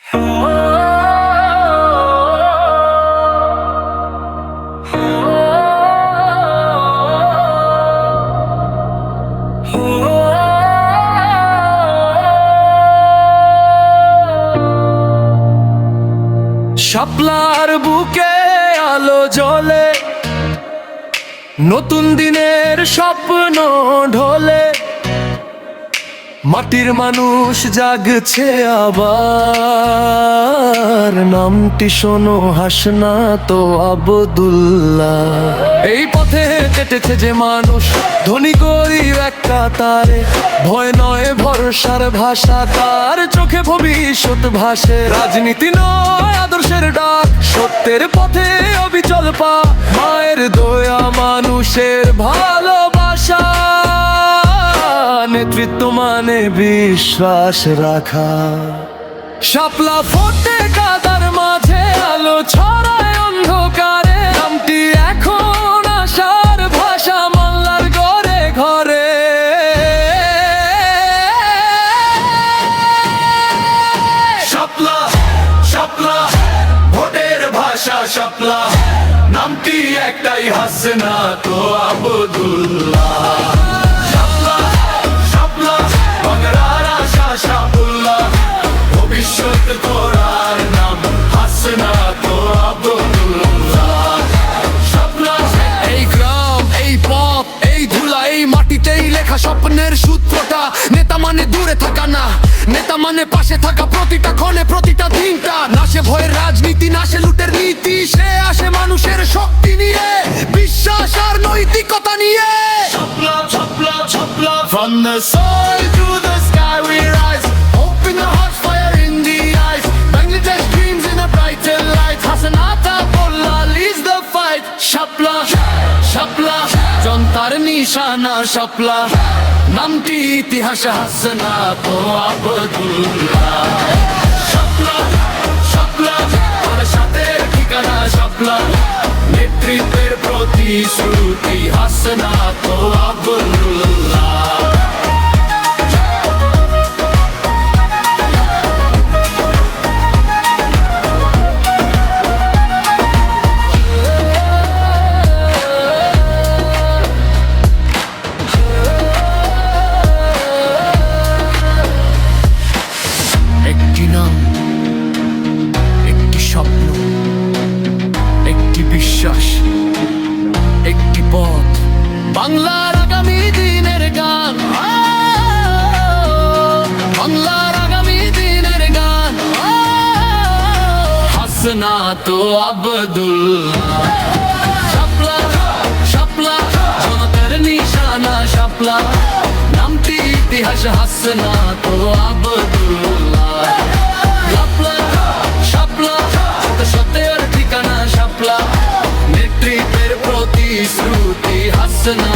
শাপলার বুকে আলো জ্বলে, নতুন দিনের স্বপ্ন ঢোলে, মাটির মানুষ জাগছে আবার। নামটি শোনো, হাসনা তো আবদুল্লাহ। এই পথে কেটেছে যে মানুষ, ধনী গরিব এক কাতারে, ভয় নয় ভরসার ভাষা তার, চোখে ভবিষ্যৎ ভাসে। রাজনীতি নয় আদর্শের ডাক, সত্যের পথে অবিচল পা, মায়ের দয়া মানুষের ভালোবাসা। নেতৃত্ব মানে বিশ্বাস রাখা। শাপলা ফোটে কাদার মাঝে, আলো ছড়ায় অন্ধকারে, নামটি এখন আশার ভাষা মাল্লার ঘরে ঘরে। শাপলা শাপলা ভোটের ভাষা শাপলা, নামটি একটাই, হাসনা তো আবদুল্লাহ। ভবিষ্যৎ তোরার নাম হাসনা তো আবদুল্লাহ। শাপলা এই গ্রাম, এই পথ, এই ধুলা, এই মাটিতেই লেখা স্বপ্নের সূত্রটা। নেতা মানে দূরে থাকা না, নেতা মানে পাশে থাকা, প্রতিটা ক্ষণে প্রতিটা দিনটা। নাশে ভয়ের রাজনীতি, নাশে লুটের নীতি, সে আসে মানুষের শক্তি নিয়ে, বিশ্বাস আর নৈতিকতা নিয়ে। শাপলা শাপলা শাপলা, from the soil to the sky we rise, hope in the hearts, fire in the eyes, Bangladesh dreams in a brighter light, Hasana Abdullah leads the fight. শাপলা শাপলা জনতার নিশানা শাপলা, নামটি ইতিহাস হাসনা তো আবদুল্লাহ। শাপলা শাপলা সাথে ঠিকানা শাপলা, নেতৃত্বের প্রতিশ্রুতি হাসনা তো আবদুল্লাহ। একটি নাম, একটি স্বপ্ন, একটি বিশ্বাস, একটি পথ, বাংলার আগামী দিনের গান, বাংলার আগামী দিনের গান, হাসনা তো আবদুল্লাহ। শাপলা শাপলা জনতার নিশানা শাপলা, নামটি ইতিহাস হাসনা তো আবদুল্লাহ। শাপলা শাপলা সত্যের ঠিকানা শাপলা, নেতৃত্বের প্রতিশ্রুতি হাসনা।